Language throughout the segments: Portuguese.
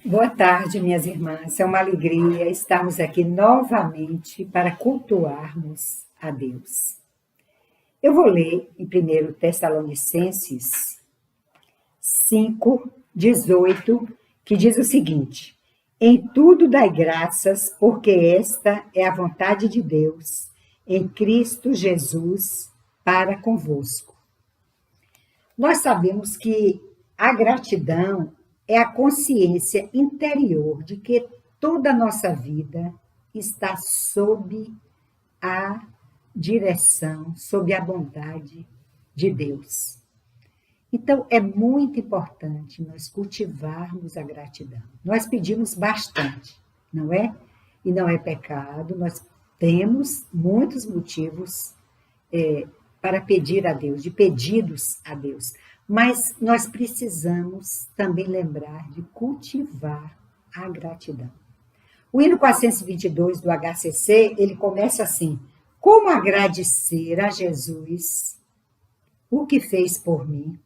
Boa tarde, minhas irmãs. É uma alegria estarmos aqui novamente para cultuarmos a Deus. Eu vou ler em 1 Tessalonicenses 5:18, que diz o seguinte: Em tudo dai graças, porque esta é a vontade de Deus, em Cristo Jesus, para convosco. Nós sabemos que a gratidão é a consciência interior de que toda a nossa vida está sob a direção, sob a bondade de Deus. Então, é muito importante nós cultivarmos a gratidão. Nós pedimos bastante, não é? E não é pecado, nós temos muitos motivos para pedir a Deus, de pedidos a Deus. Mas nós precisamos também lembrar de cultivar a gratidão. O hino 422 do HCC, ele começa assim: como agradecer a Jesus o que fez por mim?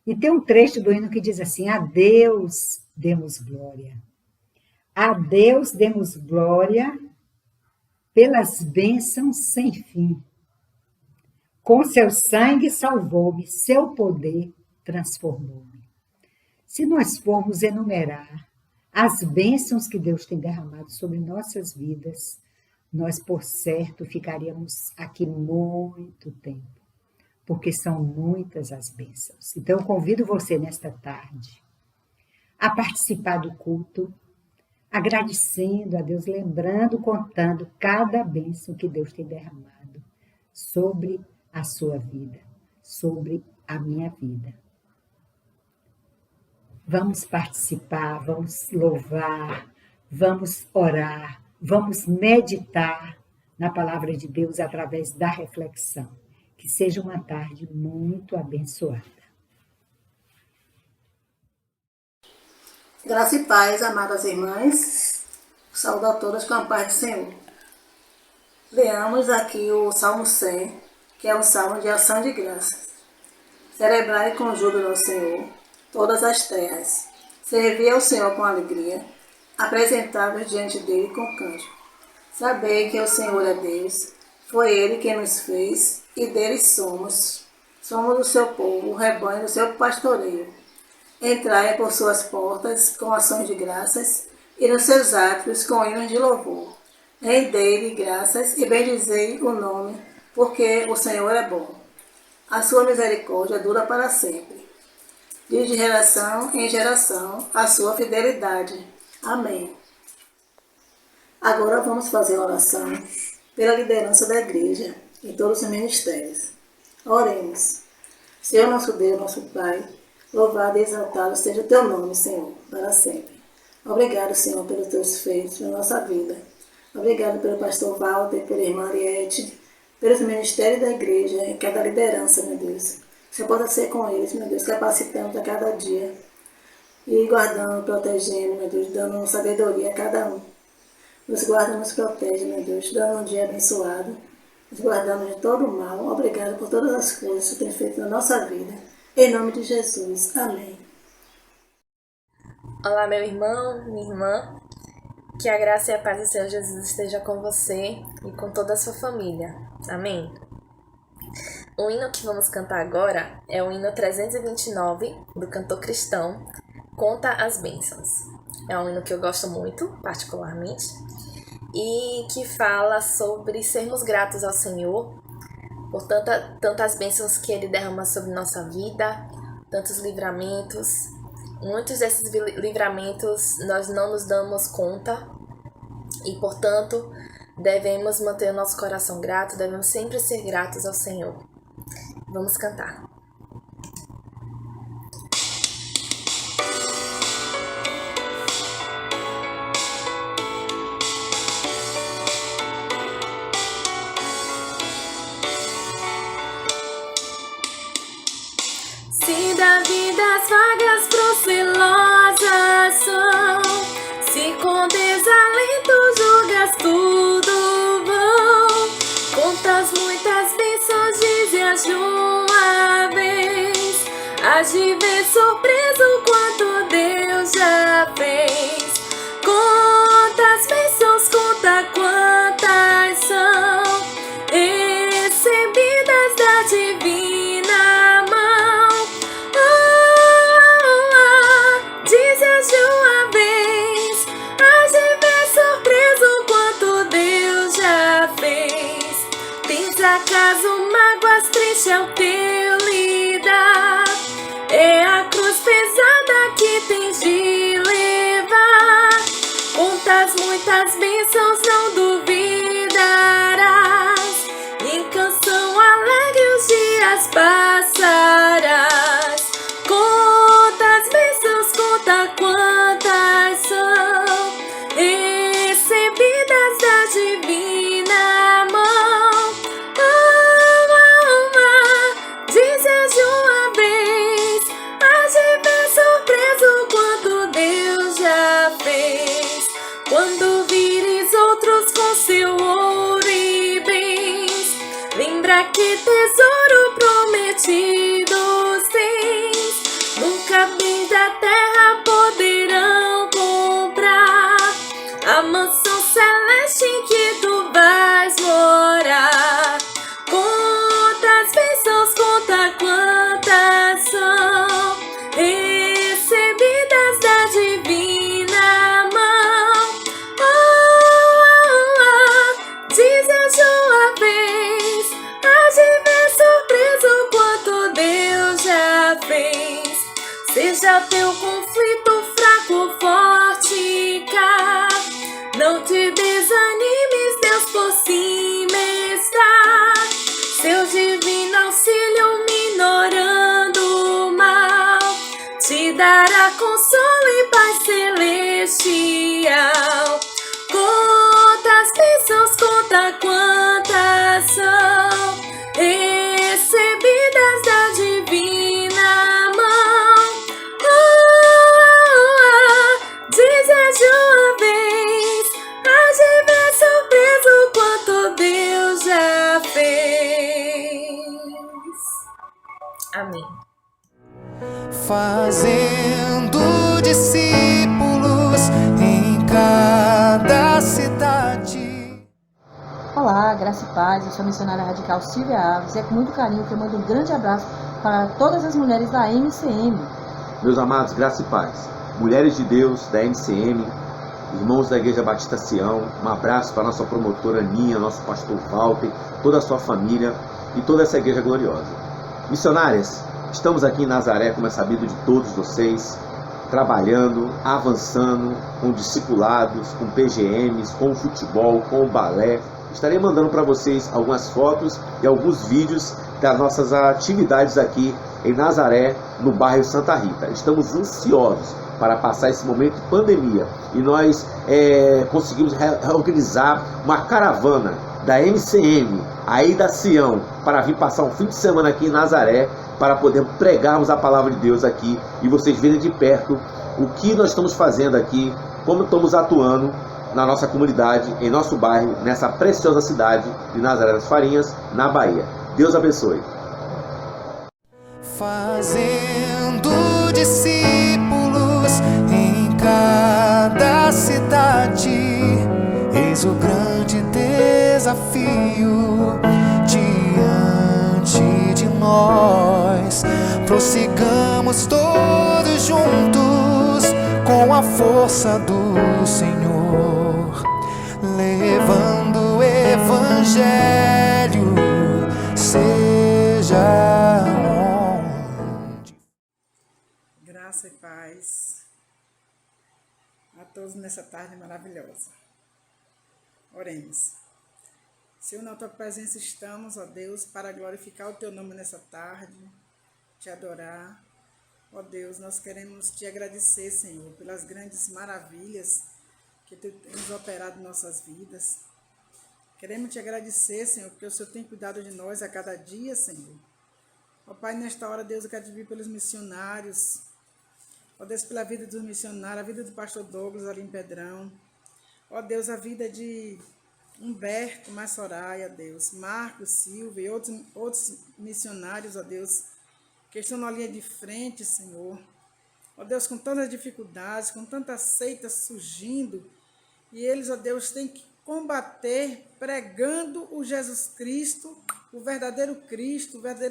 E tem um trecho do hino que diz assim: a Deus demos glória. A Deus demos glória pelas bênçãos sem fim. Com seu sangue salvou-me, seu poder transformou-me. Se nós formos enumerar as bênçãos que Deus tem derramado sobre nossas vidas, nós, por certo, ficaríamos aqui muito tempo, porque são muitas as bênçãos. Então, eu convido você nesta tarde a participar do culto, agradecendo a Deus, lembrando, contando cada bênção que Deus tem derramado sobre a sua vida, sobre a minha vida. Vamos participar, vamos louvar, vamos orar, vamos meditar na palavra de Deus através da reflexão. Que seja uma tarde muito abençoada. Graça e paz, amadas irmãs. Saúdo a todas com a paz do Senhor. Leamos aqui o Salmo 100, que é um salmo de ação de graças. Celebrai com júbilo ao Senhor todas as terras. Servi ao Senhor com alegria, apresentai-vos diante dele com cântico. Sabei que o Senhor é Deus, foi ele quem nos fez e dele somos. Somos o seu povo, o rebanho do seu pastoreio. Entrai por suas portas com ações de graças e nos seus átrios com hinos de louvor. Rendei-lhe graças e bendizei o nome, porque o Senhor é bom. A sua misericórdia dura para sempre. Diz de geração em geração a sua fidelidade. Amém. Agora vamos fazer a oração pela liderança da igreja em todos os ministérios. Oremos. Senhor nosso Deus, nosso Pai, louvado e exaltado seja o teu nome, Senhor, para sempre. Obrigado, Senhor, pelos teus feitos na nossa vida. Obrigado pelo pastor Walter, pela irmã Ariete, pelos ministérios da igreja e cada liderança, meu Deus. Que você possa ser com eles, meu Deus, capacitando a cada dia e guardando, protegendo, meu Deus, dando sabedoria a cada um. Nos guarda, nos protege, meu Deus, dando um dia abençoado, nos guardando de todo o mal. Obrigado por todas as coisas que você tem feito na nossa vida. Em nome de Jesus. Amém. Olá, meu irmão, minha irmã. Que a graça e a paz do Senhor Jesus esteja com você e com toda a sua família. Amém? O hino que vamos cantar agora é o hino 329 do cantor cristão Conta as Bênçãos. É um hino que eu gosto muito, particularmente, e que fala sobre sermos gratos ao Senhor por tantas bênçãos que Ele derrama sobre nossa vida, tantos livramentos. Muitos desses livramentos nós não nos damos conta e, portanto, devemos manter o nosso coração grato, devemos sempre ser gratos ao Senhor. Vamos cantar. Se da vida as vagas procelosas são, se com desalento julgas tudo vão, contas muitas bênçãos, dize-as de uma vez, hás de ver surpreso quanto Deus Deus já fez. Quantas bênçãos, conta quantas são recebidas da divina mão. Dizes de uma vez, hás de ver surpreso quanto Deus já fez. Tens acaso mágoas, triste é o teu lidar, é a cruz pesada que tens de levar. Contas muitas bênçãos, não duvidarás, em canção alegre os dias passarás. Contas bênçãos, conta quantas são recebidas da divina mão. Dizes de uma vez, hás de ver surpreso quanto Deus já fez. Quando vires outros com seu ouro e bens, lembra que tesouro prometido tens. Nunca bens da terra poderão comprar a mansão celeste em que tu vais morar. Quantas bênçãos, conta quantas são recebidas da divina mão. Dizes de uma vez, hás de ver surpreso quanto Deus já fez. Seja teu conflito fraco ou forte cá, não te desanimes, Deus por cima está. Seu divino auxílio minorando o mal, te dará consolo e paz celestial. Quantas bênçãos, conta quantas são recebidas da divina mão. Dizes de uma vez, hás de ver surpreso quanto Deus já fez. Amém. Fazendo discípulos em cada cidade. Olá, graça e paz, eu sou a missionária radical Silvia Alves e é com muito carinho que eu mando um grande abraço para todas as mulheres da MCM. Meus amados, graça e paz, mulheres de Deus da MCM, irmãos da Igreja Batista Sião, um abraço para a nossa promotora Aninha, nosso pastor Walter, toda a sua família e toda essa igreja gloriosa. Missionárias, estamos aqui em Nazaré, como é sabido de todos vocês, trabalhando, avançando com discipulados, com PGMs, com o futebol, com o balé. Estarei mandando para vocês algumas fotos e alguns vídeos das nossas atividades aqui em Nazaré, no bairro Santa Rita. Estamos ansiosos para passar esse momento de pandemia e nós conseguimos reorganizar uma caravana da MCM, aí da Sião, para vir passar um fim de semana aqui em Nazaré, para poder pregarmos a palavra de Deus aqui e vocês verem de perto o que nós estamos fazendo aqui, como estamos atuando na nossa comunidade, em nosso bairro, nessa preciosa cidade de Nazaré das Farinhas, na Bahia. Deus abençoe. Fazendo discípulos em cada cidade, eis o grande desafio diante de nós. Prossigamos todos juntos com a força do Senhor, levando o Evangelho, seja onde. Graça e paz a todos nessa tarde maravilhosa. Oremos. Senhor, na tua presença estamos, ó Deus, para glorificar o teu nome nessa tarde, te adorar. Ó Deus, nós queremos te agradecer, Senhor, pelas grandes maravilhas que tu tens operado em nossas vidas. Queremos te agradecer, Senhor, porque o Senhor tem cuidado de nós a cada dia, Senhor. Ó Pai, nesta hora, Deus, eu quero te pedir pelos missionários. Ó Deus, pela vida dos missionários, a vida do pastor Douglas ali em Pedrão. Ó Deus, a vida de Humberto, Massoraia, Deus, Marcos, Silvia e outros missionários, ó Deus, que estão na linha de frente, Senhor. Ó ó Deus, com tantas dificuldades, com tantas seitas surgindo, e eles, ó Deus, têm que combater pregando o Jesus Cristo, o verdadeiro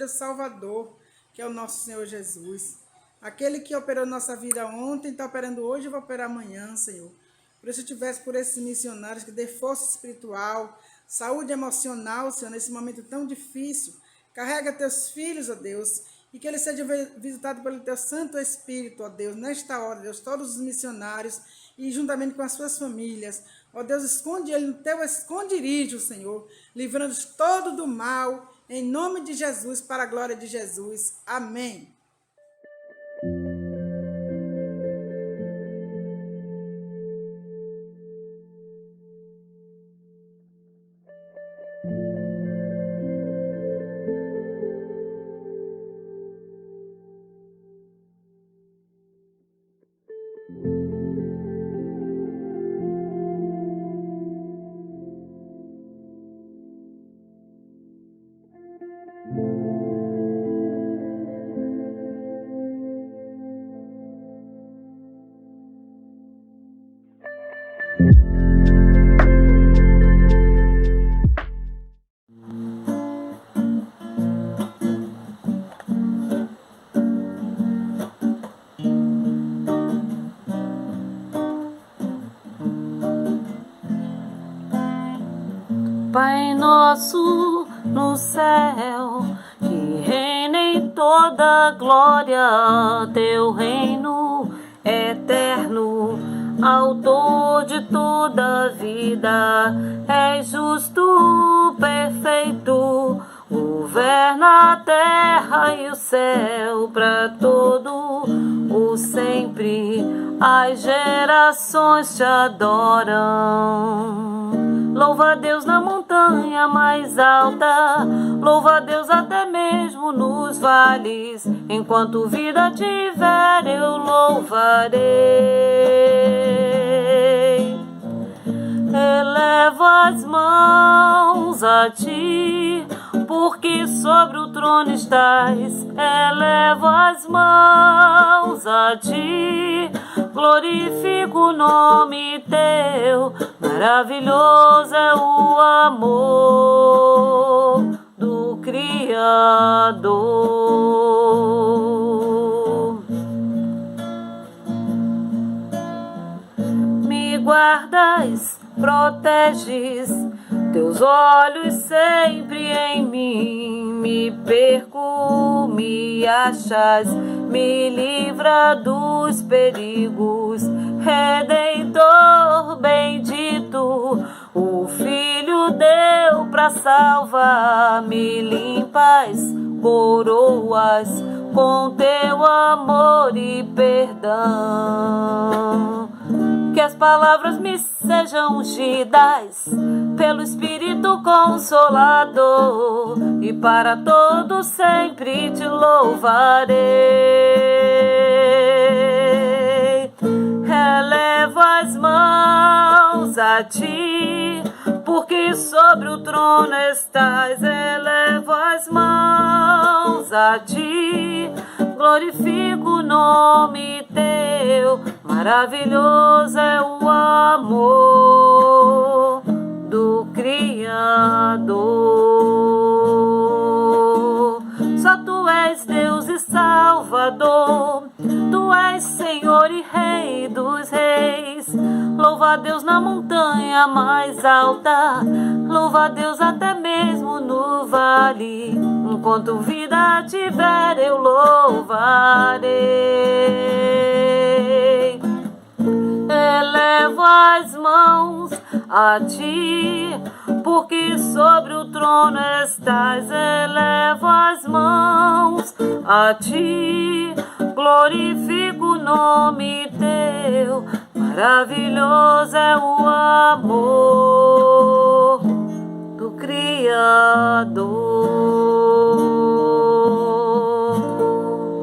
Salvador, que é o nosso Senhor Jesus. Aquele que operou nossa vida ontem, está operando hoje e vai operar amanhã, Senhor. Por isso eu te peço por esses missionários que dê força espiritual, saúde emocional, Senhor, nesse momento tão difícil. Carrega teus filhos, ó Deus, e que eles sejam visitados pelo teu Santo Espírito, ó Deus, nesta hora, Deus, todos os missionários e juntamente com as suas famílias. Ó Deus, esconde ele no teu esconderijo, Senhor, livrando-os todo do mal, em nome de Jesus, para a glória de Jesus. Amém. Pai nosso no céu, que reina em toda glória, teu reino eterno, autor de toda vida, és justo, perfeito, governa a terra e o céu para todo o sempre, as gerações te adoram. Louva a Deus na montanha mais alta, louva a Deus até mesmo nos vales. Enquanto vida tiver, eu louvarei. Eleva as mãos a ti, porque sobre o trono estás. Eleva as mãos a ti, glorifica o nome teu. Maravilhoso é o amor do Criador. Me guardas, proteges, teus olhos sempre em mim. Me perco, me achas, me livra dos perigos. Redentor bendito, o Filho deu pra salvar. Me limpas, coroas com teu amor e perdão. Que as palavras me sejam ungidas pelo Espírito Consolador, e para todo sempre te louvarei. Eleva as mãos a ti, porque sobre o trono estás. Eleva as mãos a ti, glorifica o nome teu. Maravilhoso é o amor do Criador. Só tu és Deus e Salvador, tu és Senhor e Rei dos reis. Louva a Deus na montanha mais alta, louva a Deus até mesmo no vale. Enquanto vida tiver, eu louvarei. Elevo as mãos a ti, porque sobre o trono estás. Elevo as mãos a ti, glorifico o nome teu. Maravilhoso é o amor do Criador.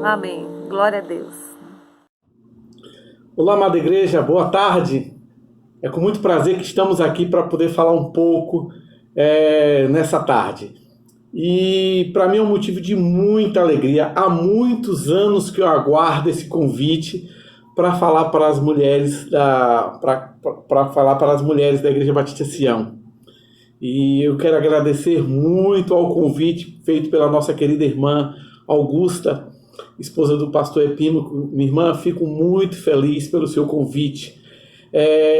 Amém. Glória a Deus. Olá, amada igreja, boa tarde. É com muito prazer que estamos aqui para poder falar um pouco nessa tarde. E para mim é um motivo de muita alegria. Há muitos anos que eu aguardo esse convite para falar para as mulheres para falar para as mulheres da Igreja Batista Sião. E eu quero agradecer muito ao convite feito pela nossa querida irmã Augusta, esposa do pastor Epino. Minha irmã, fico muito feliz pelo seu convite.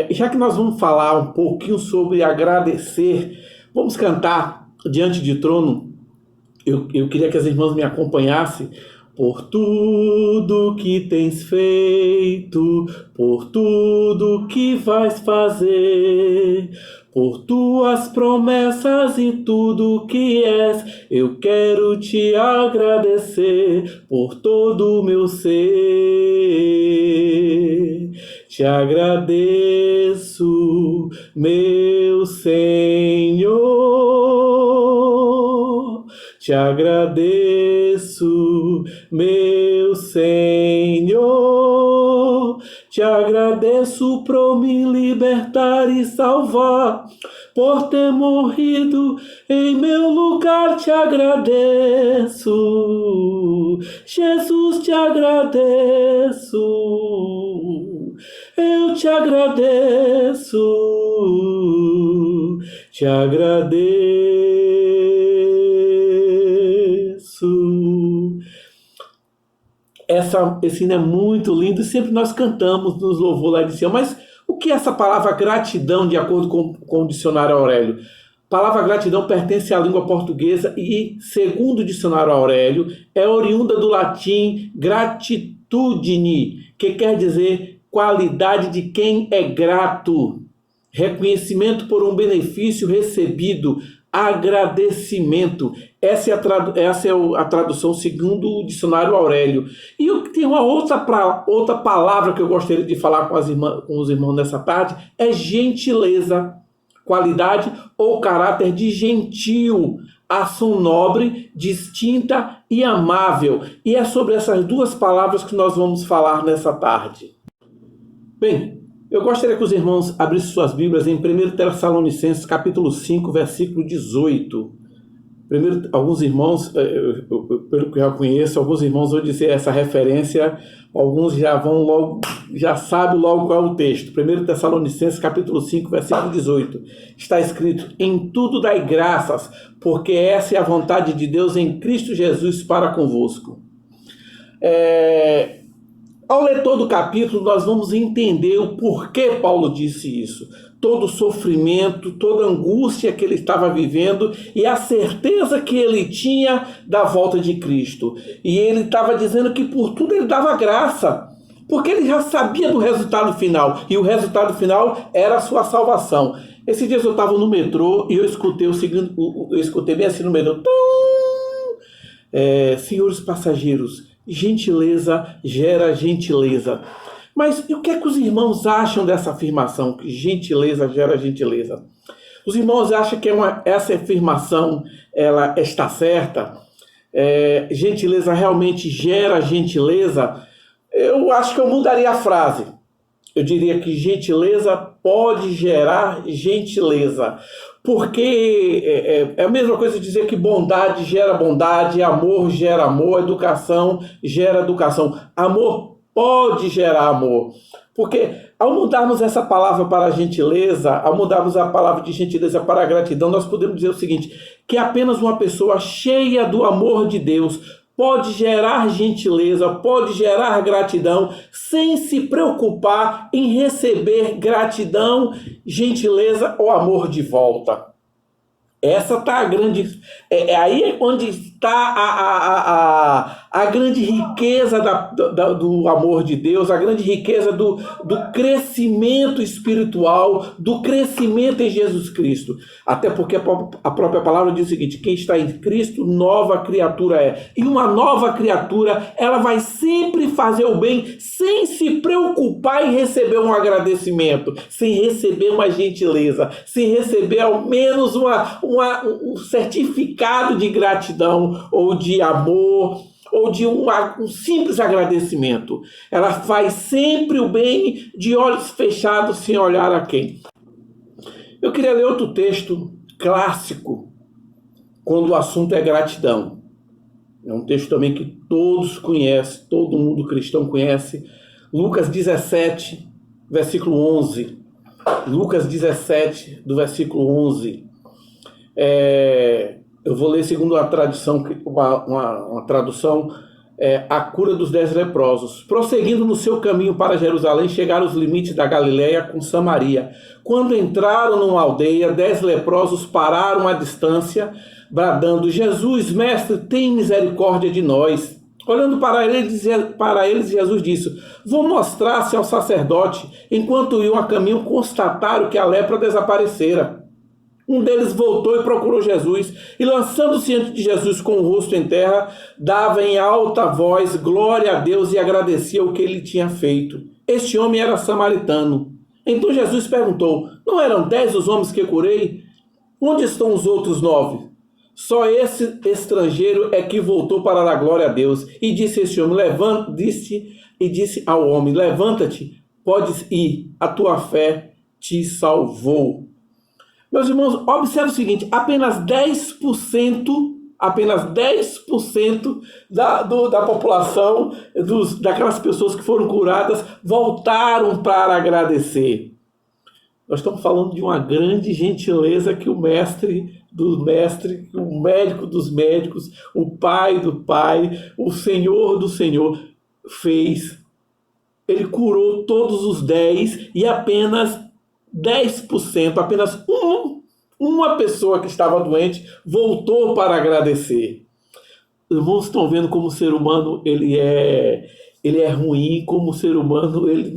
Já que nós vamos falar um pouquinho sobre agradecer, vamos cantar Diante de Trono. Eu queria que as irmãs me acompanhassem. Por tudo que tens feito, por tudo que vais fazer, por tuas promessas e tudo que és, eu quero te agradecer por todo o meu ser. Te agradeço, meu Senhor. Te agradeço, meu Senhor. Te agradeço por me libertar e salvar, por ter morrido em meu lugar. Te agradeço, Jesus, te agradeço. Eu te agradeço, te agradeço. Esse hino é muito lindo, sempre nós cantamos nos louvor lá de Sião, mas o que é essa palavra gratidão, de acordo com o dicionário Aurélio? A palavra gratidão pertence à língua portuguesa e, segundo o dicionário Aurélio, é oriunda do latim gratitudine, que quer dizer qualidade de quem é grato, reconhecimento por um benefício recebido, agradecimento. Essa é a tradução segundo o dicionário Aurélio. E eu tenho uma outra palavra que eu gostaria de falar com os irmãos nessa tarde, é gentileza, qualidade ou caráter de gentil, ação nobre, distinta e amável. E é sobre essas duas palavras que nós vamos falar nessa tarde. Bem, eu gostaria que os irmãos abrissem suas Bíblias em 1 Tessalonicenses, capítulo 5, versículo 18. Primeiro, alguns irmãos, pelo que eu já conheço, alguns irmãos vão dizer essa referência, alguns já sabem logo qual é o texto. 1 Tessalonicenses, capítulo 5, versículo 18. Está escrito: em tudo dai graças, porque essa é a vontade de Deus em Cristo Jesus para convosco. Ao ler todo o capítulo, nós vamos entender o porquê Paulo disse isso. Todo o sofrimento, toda a angústia que ele estava vivendo e a certeza que ele tinha da volta de Cristo. E ele estava dizendo que por tudo ele dava graça, porque ele já sabia do resultado final. E o resultado final era a sua salvação. Esses dias eu estava no metrô e eu escutei bem assim no metrô. Senhores passageiros, gentileza gera gentileza. Mas e o que é que os irmãos acham dessa afirmação, que gentileza gera gentileza? Os irmãos acham que essa afirmação ela está certa? Gentileza realmente gera gentileza? Eu acho que eu mudaria a frase. Eu diria que gentileza pode gerar gentileza. Porque é a mesma coisa dizer que bondade gera bondade, amor gera amor, educação gera educação. Amor pode gerar amor. Porque ao mudarmos essa palavra para gentileza, ao mudarmos a palavra de gentileza para gratidão, nós podemos dizer o seguinte, que apenas uma pessoa cheia do amor de Deus pode gerar gentileza, pode gerar gratidão, sem se preocupar em receber gratidão, gentileza ou amor de volta. Essa está a grande... aí onde está a grande riqueza do amor de Deus, a grande riqueza do crescimento espiritual, do crescimento em Jesus Cristo. Até porque a própria palavra diz o seguinte, quem está em Cristo, nova criatura é. E uma nova criatura, ela vai sempre fazer o bem sem se preocupar em receber um agradecimento, sem receber uma gentileza, sem receber ao menos um certificado de gratidão ou de amor ou de um simples agradecimento. Ela faz sempre o bem de olhos fechados, sem olhar a quem. Eu queria ler outro texto clássico quando o assunto é gratidão. É um texto também que todos conhecem, todo mundo cristão conhece, Lucas 17, versículo 11. Lucas 17, do versículo 11. Eu vou ler segundo a tradição, uma tradução, a cura dos 10 leprosos. Prosseguindo no seu caminho para Jerusalém, chegaram aos limites da Galileia com Samaria. Quando entraram numa aldeia, 10 leprosos pararam à distância, bradando: Jesus, mestre, tem misericórdia de nós. Olhando para eles, Jesus disse: vou mostrar-se ao sacerdote. Enquanto iam a caminho, constataram que a lepra desaparecera. Um deles voltou e procurou Jesus, e lançando-se diante de Jesus com o rosto em terra, dava em alta voz glória a Deus e agradecia o que ele tinha feito. Este homem era samaritano. Então Jesus perguntou: não eram 10 os homens que curei? Onde estão os outros 9? Só esse estrangeiro é que voltou para dar glória a Deus. E disse ao homem: levanta-te, podes ir, a tua fé te salvou. Meus irmãos, observe o seguinte: apenas 10% da população, daquelas pessoas que foram curadas, voltaram para agradecer. Nós estamos falando de uma grande gentileza que o mestre do mestre, o médico dos médicos, o pai do pai, o Senhor do Senhor fez. Ele curou todos os 10 e apenas 10%, apenas uma pessoa que estava doente voltou para agradecer. Os irmãos estão vendo como o ser humano ele é ruim, como o ser humano ele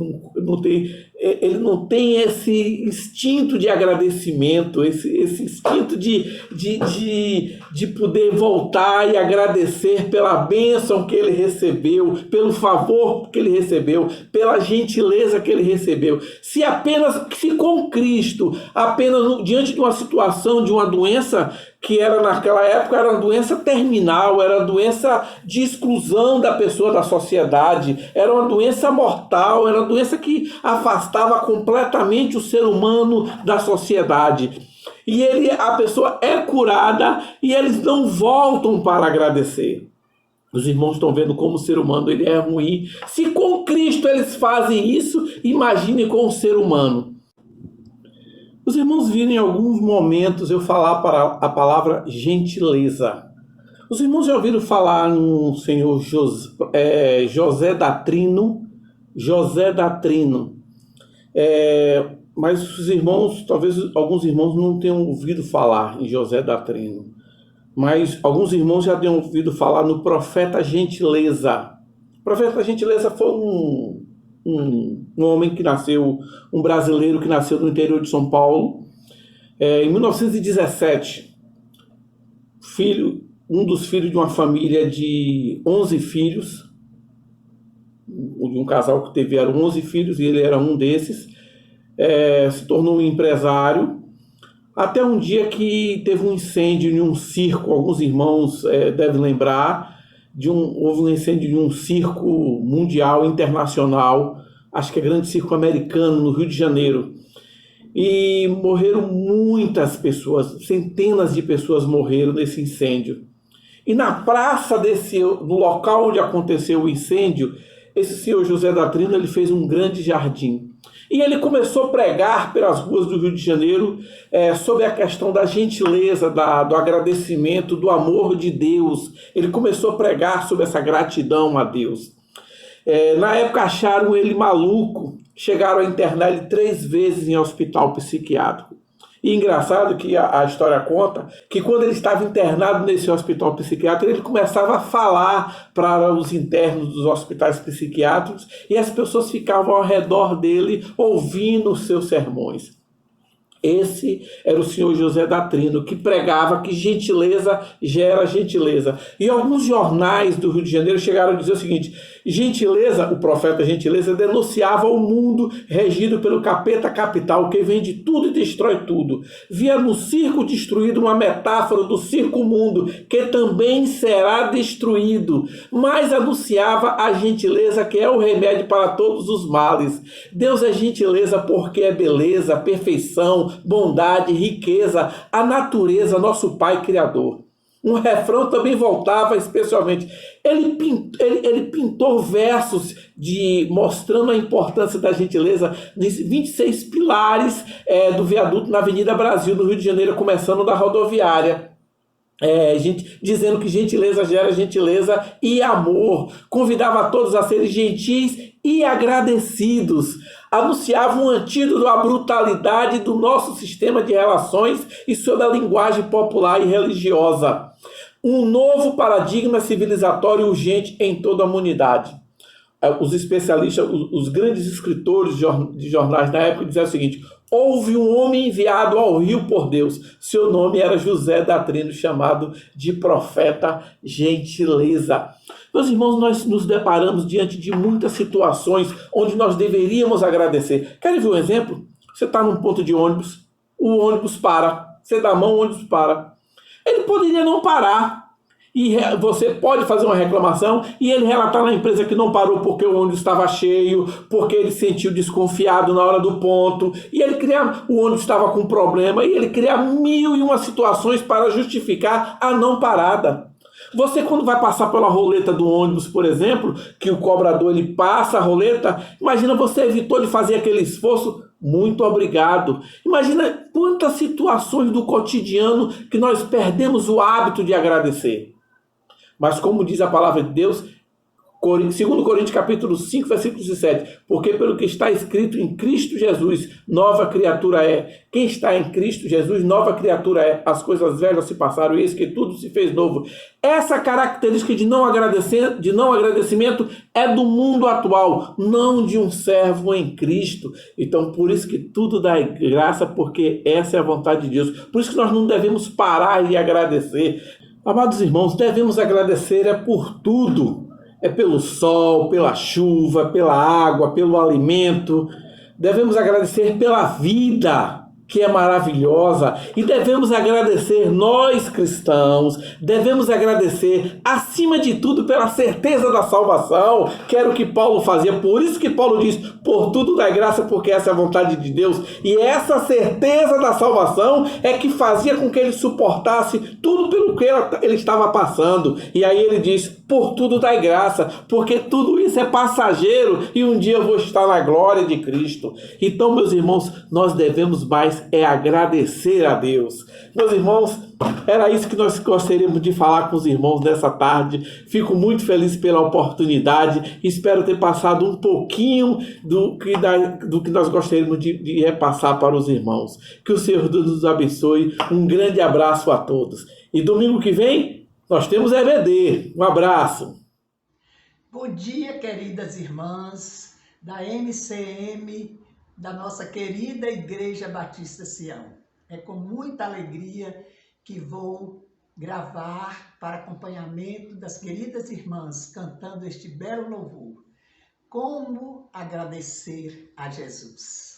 não tem esse instinto de agradecimento, esse instinto de poder voltar e agradecer pela bênção que ele recebeu, pelo favor que ele recebeu, pela gentileza que ele recebeu. Se com Cristo, apenas diante de uma situação, de uma doença que era naquela época, era uma doença terminal, era uma doença de exclusão da pessoa da sociedade, era uma doença mortal, era uma doença que afastava completamente o ser humano da sociedade. E a pessoa é curada e eles não voltam para agradecer. Os irmãos estão vendo como o ser humano ele é ruim. Se com Cristo eles fazem isso, imagine com o ser humano. Os irmãos viram em alguns momentos eu falar para a palavra gentileza. Os irmãos já ouviram falar no senhor José da Trino? José da Trino. Mas os irmãos, talvez alguns irmãos não tenham ouvido falar em José da Trino. Mas alguns irmãos já tenham ouvido falar no profeta Gentileza. O profeta Gentileza foi um homem que nasceu, um brasileiro que nasceu no interior de São Paulo, em 1917, um dos filhos de uma família de 11 filhos, de um casal que tiveram 11 filhos, e ele era um desses, se tornou um empresário, até um dia que teve um incêndio em um circo. Alguns irmãos devem lembrar, houve um incêndio de um circo mundial, internacional, acho que é Grande Circo Americano, no Rio de Janeiro. E morreram muitas pessoas, centenas de pessoas morreram nesse incêndio. E na praça no local onde aconteceu o incêndio, esse senhor José da Trino, ele fez um grande jardim. E ele começou a pregar pelas ruas do Rio de Janeiro sobre a questão da gentileza, do agradecimento, do amor de Deus. Ele começou a pregar sobre essa gratidão a Deus. Na época acharam ele maluco, chegaram a internar ele 3 vezes em hospital psiquiátrico. E engraçado que a história conta que quando ele estava internado nesse hospital psiquiátrico, ele começava a falar para os internos dos hospitais psiquiátricos e as pessoas ficavam ao redor dele ouvindo os seus sermões. Esse era o senhor José da Trino, que pregava que gentileza gera gentileza. E alguns jornais do Rio de Janeiro chegaram a dizer o seguinte: gentileza, o profeta Gentileza, denunciava o mundo regido pelo capeta capital, que vende tudo e destrói tudo. Via no circo destruído uma metáfora do circo mundo, que também será destruído. Mas anunciava a gentileza, que é o remédio para todos os males. Deus é gentileza porque é beleza, perfeição, bondade, riqueza, a natureza, nosso Pai Criador. Um refrão também voltava especialmente. Ele pintou versos mostrando a importância da gentileza, 26 pilares do viaduto na Avenida Brasil, no Rio de Janeiro, começando da rodoviária. Dizendo que gentileza gera gentileza e amor. Convidava a todos a serem gentis e agradecidos. Anunciava um antídoto à brutalidade do nosso sistema de relações e sobre a linguagem popular e religiosa. Um novo paradigma civilizatório urgente em toda a humanidade. Os especialistas, os grandes escritores de jornais na época diziam o seguinte: houve um homem enviado ao rio por Deus. Seu nome era José Datrino, chamado de profeta gentileza. Meus irmãos, nós nos deparamos diante de muitas situações onde nós deveríamos agradecer. Querem ver um exemplo? Você está num ponto de ônibus, o ônibus para. Você dá a mão, o ônibus para. Ele poderia não parar. E você pode fazer uma reclamação e ele relatar na empresa que não parou porque o ônibus estava cheio, porque ele se sentiu desconfiado na hora do ponto, e o ônibus estava com problema, e ele cria 1001 situações para justificar a não parada. Você, quando vai passar pela roleta do ônibus, por exemplo, que o cobrador ele passa a roleta, imagina, você evitou de fazer aquele esforço. Muito obrigado. Imagina quantas situações do cotidiano que nós perdemos o hábito de agradecer. Mas como diz a palavra de Deus, 2 Coríntios capítulo 5, versículo 17, porque pelo que está escrito em Cristo Jesus, nova criatura é. Quem está em Cristo Jesus, nova criatura é. As coisas velhas se passaram, eis que tudo se fez novo. Essa característica de não agradecimento é do mundo atual, não de um servo em Cristo. Então, por isso que tudo dá graça, porque essa é a vontade de Deus. Por isso que nós não devemos parar de agradecer. Amados irmãos, devemos agradecer por tudo. Pelo sol, pela chuva, pela água, pelo alimento. Devemos agradecer pela vida, que é maravilhosa. E devemos agradecer, nós cristãos, devemos agradecer, acima de tudo, pela certeza da salvação, que era o que Paulo fazia. Por isso que Paulo diz, por tudo dai graça, porque essa é a vontade de Deus. E essa certeza da salvação é que fazia com que ele suportasse tudo pelo que ele estava passando. E aí ele diz, por tudo dai graça, porque tudo isso é passageiro e um dia eu vou estar na glória de Cristo. Então, meus irmãos, nós devemos mais agradecer a Deus. Meus irmãos, era isso que nós gostaríamos de falar com os irmãos nessa tarde. Fico muito feliz pela oportunidade. Espero ter passado um pouquinho do que nós gostaríamos de repassar para os irmãos. Que o Senhor Deus nos abençoe. Um grande abraço a todos. E domingo que vem, nós temos EBD. Um abraço. Bom dia, queridas irmãs da MCM, da nossa querida Igreja Batista Sião. É com muita alegria que vou gravar para acompanhamento das queridas irmãs cantando este belo louvor. Como agradecer a Jesus.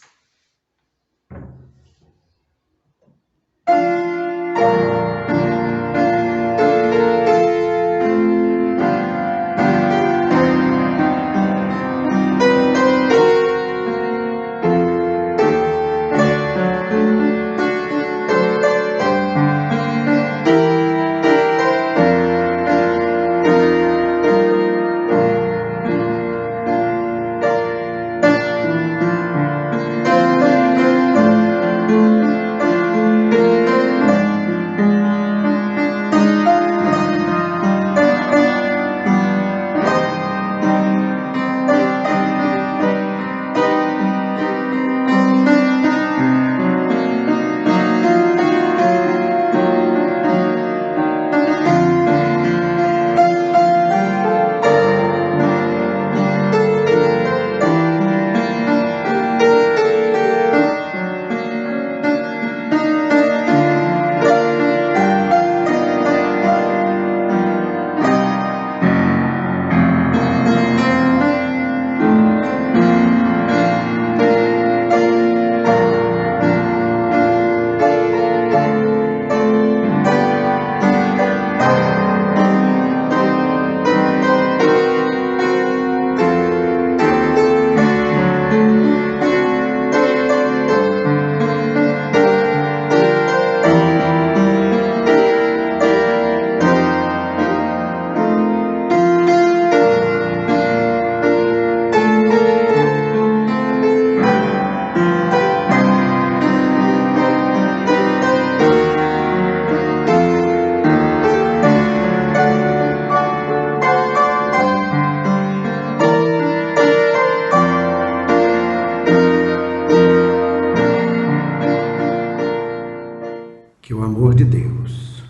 Que o amor de Deus,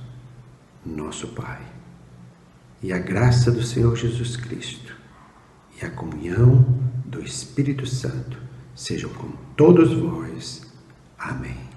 nosso Pai, e a graça do Senhor Jesus Cristo e a comunhão do Espírito Santo sejam com todos vós. Amém.